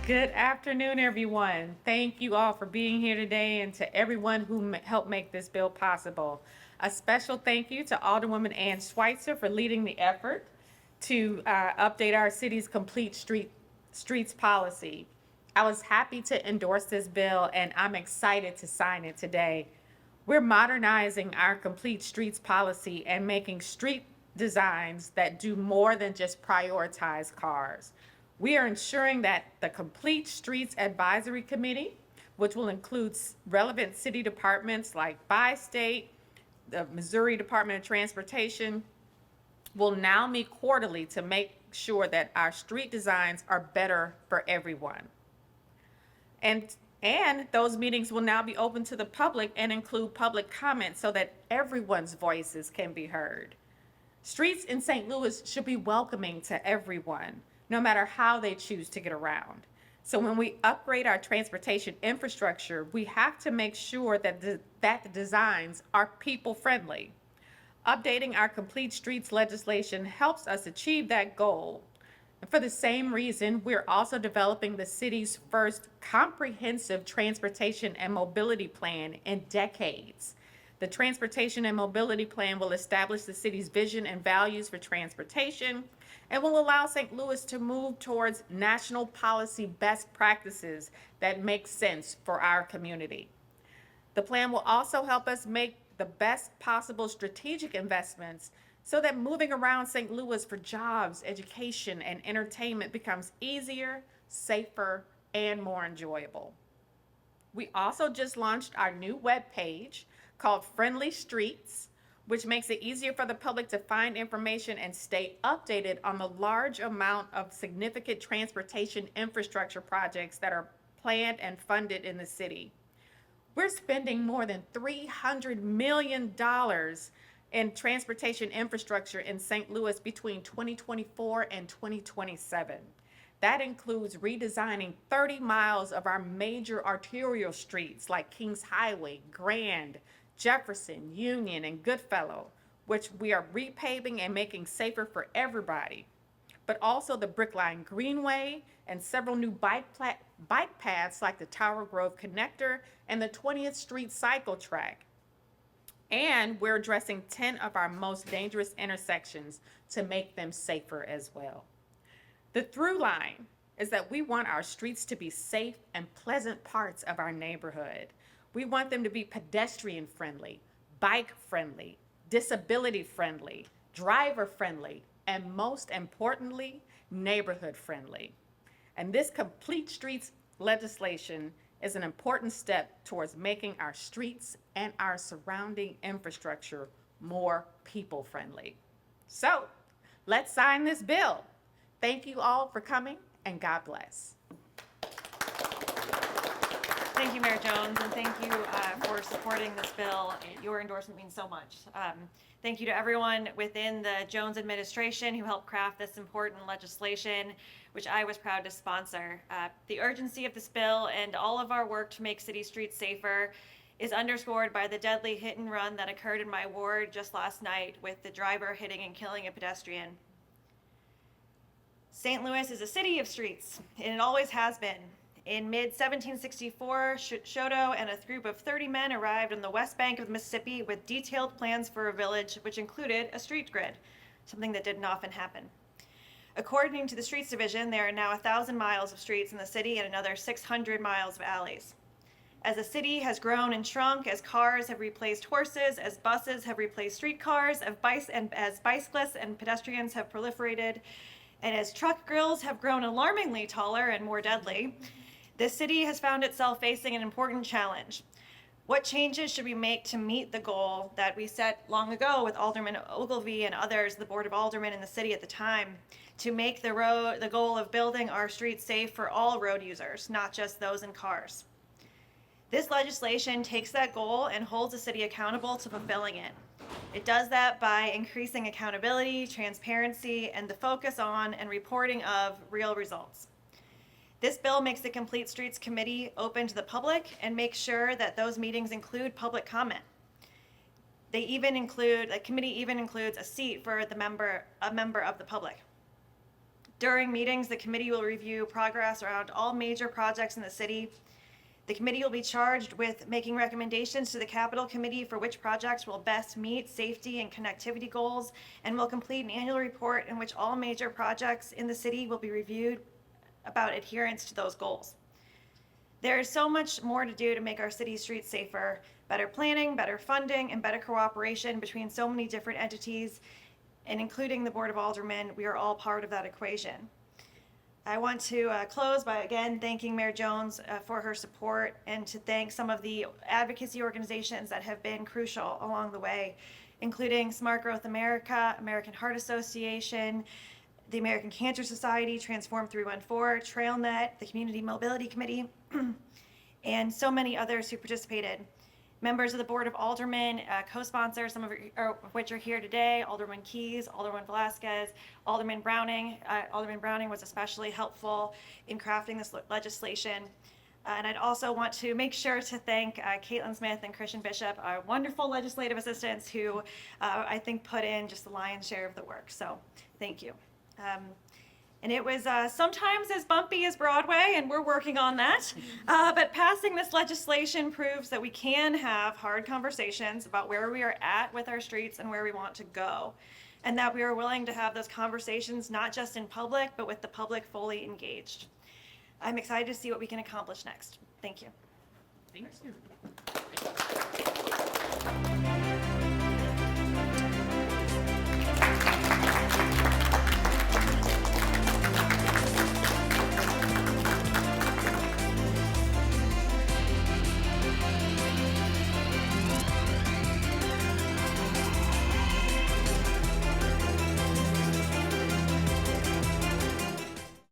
Good afternoon, everyone. Thank you all for being here today and to everyone who helped make this bill possible. A special thank you to Alderwoman Ann Schweitzer for leading the effort to update our city's complete streets policy. I was happy to endorse this bill and I'm excited to sign it today. We're modernizing our complete streets policy and making street designs that do more than just prioritize cars. We are ensuring that the Complete Streets Advisory Committee, which will include relevant city departments like Bi-State, the Missouri Department of Transportation, will now meet quarterly to make sure that our street designs are better for everyone. And and those meetings will now be open to the public and include public comment so that everyone's voices can be heard. Streets in St. Louis should be welcoming to everyone, no matter how they choose to get around. So when we upgrade our transportation infrastructure, we have to make sure that the designs are people friendly. Updating our complete streets legislation helps us achieve that goal. And for the same reason, we're also developing the city's first comprehensive transportation and mobility plan in decades. The Transportation and Mobility Plan will establish the city's vision and values for transportation and will allow St. Louis to move towards national policy best practices that make sense for our community. The plan will also help us make the best possible strategic investments so that moving around St. Louis for jobs, education, and entertainment becomes easier, safer, and more enjoyable. We also just launched our new webpage called Friendly Streets, which makes it easier for the public to find information and stay updated on the large amount of significant transportation infrastructure projects that are planned and funded in the city. We're spending more than $300 million in transportation infrastructure in St. Louis between 2024 and 2027. That includes redesigning 30 miles of our major arterial streets like Kings Highway, Grand, Jefferson, Union, and Goodfellow, which we are repaving and making safer for everybody, but also the Brickline Greenway and several new bike paths like the Tower Grove Connector and the 20th Street Cycle Track. And we're addressing 10 of our most dangerous intersections to make them safer as well. The through line is that we want our streets to be safe and pleasant parts of our neighborhood. We want them to be pedestrian friendly, bike friendly, disability friendly, driver friendly, and most importantly, neighborhood friendly. And this complete streets legislation is an important step towards making our streets and our surrounding infrastructure more people friendly. So let's sign this bill. Thank you all for coming, and God bless. Thank you, Mayor Jones, and thank you for supporting this bill. Your endorsement means so much. Thank you to everyone within the Jones administration who helped craft this important legislation, which I was proud to sponsor. The urgency of this bill and all of our work to make city streets safer is underscored by the deadly hit and run that occurred in my ward just last night with the driver hitting and killing a pedestrian. St. Louis is a city of streets, and it always has been. In mid-1764, Chouteau and a group of 30 men arrived on the west bank of the Mississippi with detailed plans for a village which included a street grid, something that didn't often happen. According to the Streets Division, there are now 1,000 miles of streets in the city and another 600 miles of alleys. As the city has grown and shrunk, as cars have replaced horses, as buses have replaced streetcars, as bicyclists and pedestrians have proliferated, and as truck grills have grown alarmingly taller and more deadly, this city has found itself facing an important challenge. What changes should we make to meet the goal that we set long ago with Alderman Ogilvie and others, the Board of Aldermen in the city at the time, to make the goal of building our streets safe for all road users, not just those in cars? This legislation takes that goal and holds the city accountable to fulfilling it. It does that by increasing accountability, transparency, and the focus on and reporting of real results. This bill makes the Complete Streets Committee open to the public and makes sure that those meetings include public comment. The committee even includes a seat for a member of the public. During meetings, the committee will review progress around all major projects in the city. The committee will be charged with making recommendations to the capital committee for which projects will best meet safety and connectivity goals, and will complete an annual report in which all major projects in the city will be reviewed about adherence to those goals. There is so much more to do to make our city streets safer. Better planning, better funding, and better cooperation between so many different entities, and including the Board of Aldermen. We are all part of that equation. I want to close by again thanking Mayor Jones for her support, and to thank some of the advocacy organizations that have been crucial along the way, including Smart Growth America, American Heart Association, the American Cancer Society, Transform 314, TrailNet, the Community Mobility Committee, and so many others who participated. Members of the Board of Aldermen, co-sponsors, some of which are here today: Alderman Keys, Alderman Velasquez, Alderman Browning. Alderman Browning was especially helpful in crafting this legislation. And I'd also want to make sure to thank Caitlin Smith and Christian Bishop, our wonderful legislative assistants who I think put in just the lion's share of the work. So thank you. And it was sometimes as bumpy as Broadway, and we're working on that. But passing this legislation proves that we can have hard conversations about where we are at with our streets and where we want to go, and that we are willing to have those conversations not just in public, but with the public fully engaged. I'm excited to see what we can accomplish next. Thank you. Thank you.